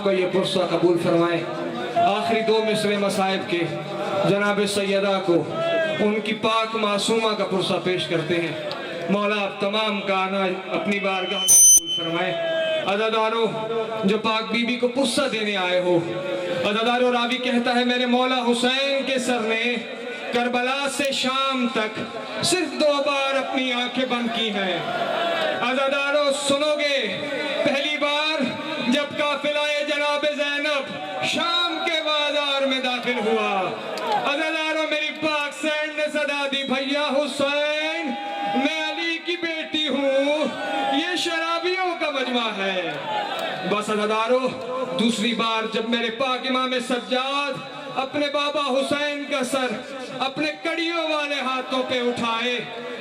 आपका ये पुरसा कबूल फरमाएं। आखिरी दो मिसरे मसाइब के जनाब सैयदा को उनकी पाक मासूमा का पुरसा पेश करते हैं। मौला आप तमाम का आना अपनी बारगाह में कबूल फरमाएं। अज़ादारों, जो पाक बीबी को पुरसा देने आए हो, अज़ादारों, रावी कहता है मेरे मौला हुसैन के सर ने करबला से शाम तक सिर्फ 2 बार अपनी आंखें बंद की हैं। अज़ादारों सुनोगे, पहली बार जब काफिलाए जनाब ज़ैनब शाम के बाजार में दाखिल हुआ, अज़ादारों मेरी पाक सैन ने सदा दी, भैया हुसैन मैं अली की बेटी हूँ, ये शराबियों का मजमा है। बस अज़ादारों, दूसरी बार जब मेरे पाक इमाम सज्जाद अपने बाबा हुसैन का सर अपने कड़ियों वाले हाथों पे उठाए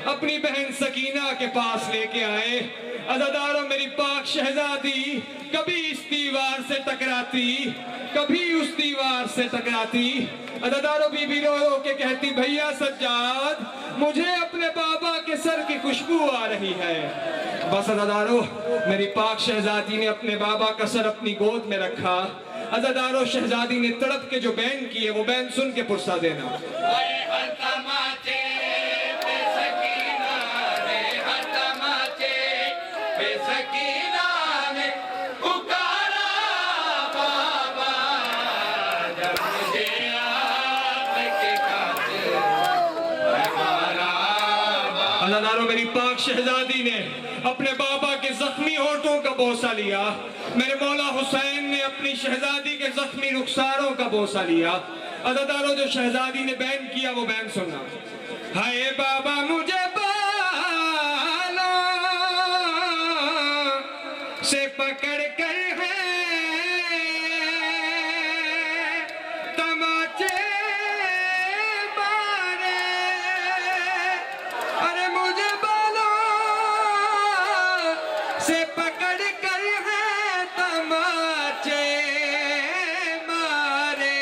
अपनी बहन सकीना के पास लेके आए, अज़ादारों मेरी पाक शहजादी कभी इस दीवार से टकराती, कभी उस दीवार से टकराती। अज़ादारों बीबी रो रो के कहती, भैया सज्जाद मुझे अपने बाबा के सर की खुशबू आ रही है। बस अज़ादारों, मेरी पाक शहजादी ने अपने बाबा का सर अपनी गोद में रखा। अज़ादारों, शहजादी ने तड़प के जो बैन की है वो बैन सुन के पुरसा देना। अज़ादारों, मेरी पाक शहजादी ने अपने बाबा के जख्मी होठों का बोसा लिया। मेरे मौला हुसैन ने अपनी शहजादी के जख्मी रुखसारों का बोसा लिया। अज़ादारों, जो शहजादी ने बैन किया वो बैन सुनना। हाय बाबा मुझे बालों से पकड़ कर है तमाचे मारे, अरे मुझे बालों से पकड़ कर है तमाचे मारे।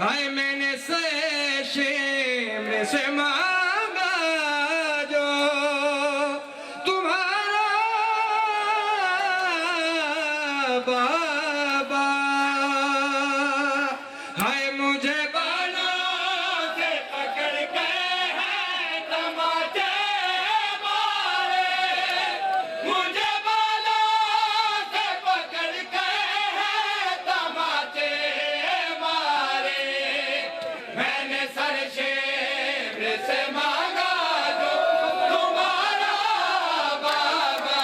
हाय मैंने शेम से मांगा जो तुम्हारा बाबा, हाय मुझे बालों से पकड़ के है तमाचे मारे, मुझे बालों से पकड़ के है तमाचे मारे। मैंने सर शेर से मांगा जो तुम्हारा बाबा,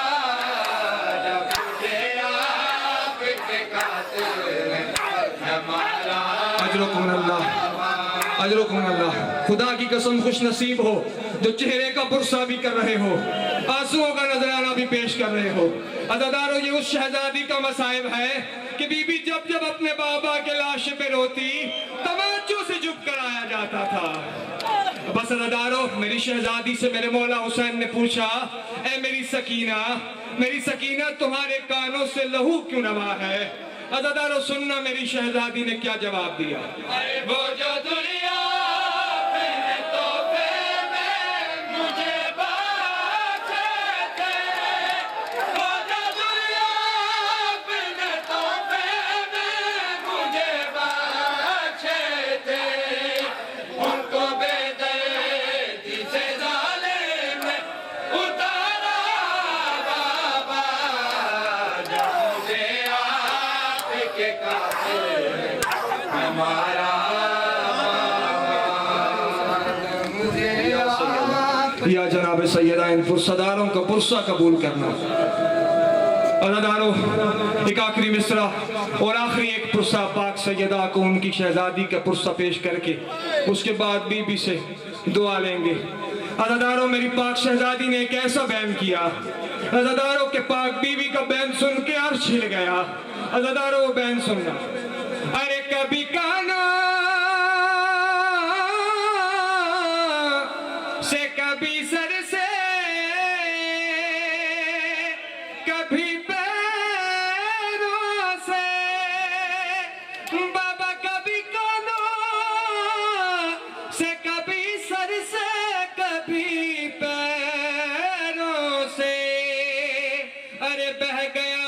जब मुझे आपके कातिल हमारा। अजरुकुमुल्लाह, खुदा की कसम खुश नसीब हो जो चेहरे का पुरसा भी कर रहे हो, आंसुओं का नजराना भी पेश कर रहे हो। अज़ादारों, ये उस शहजादी का मसाइब है कि बीबी जब जब अपने बाबा के लाश पे रोती तवज्जो से चुप कराया जाता था। बस अज़ादारों, मेरी शहजादी से मेरे मौला हुसैन ने पूछा, ए मेरी सकीना तुम्हारे कानों से लहू क्यों नवा है? अज़ादारों सुनना मेरी शहजादी ने क्या जवाब दिया। वो जो दुनिया या जनाब सैयदा इन पुरसदारों का पुरसा कबूल करना। अज़ादारों, एक आखिरी मिसरा और आखिरी एक पुरसा पाक सैयदा को उनकी शहजादी का पुरसा पेश करके उसके बाद बीबी से दुआ लेंगे। अज़ादारों, मेरी पाक शहजादी ने एक ऐसा बैन किया, अज़ादारों के पाक बीबी का बैन सुन के अर्श हिल गया। अज़ादारों, बैन सुनना। अरे कभी काना से कभी सर से कभी पैरों से, बाबा कभी कानों से कभी सर से कभी पैरों से, अरे बह गया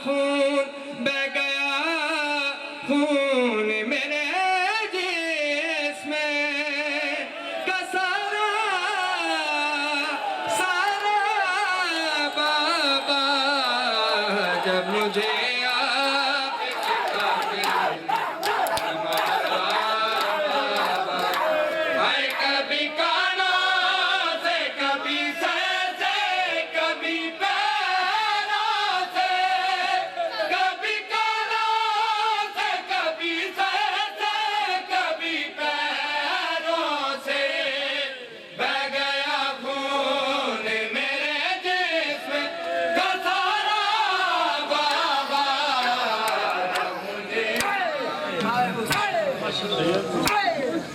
खून मुझे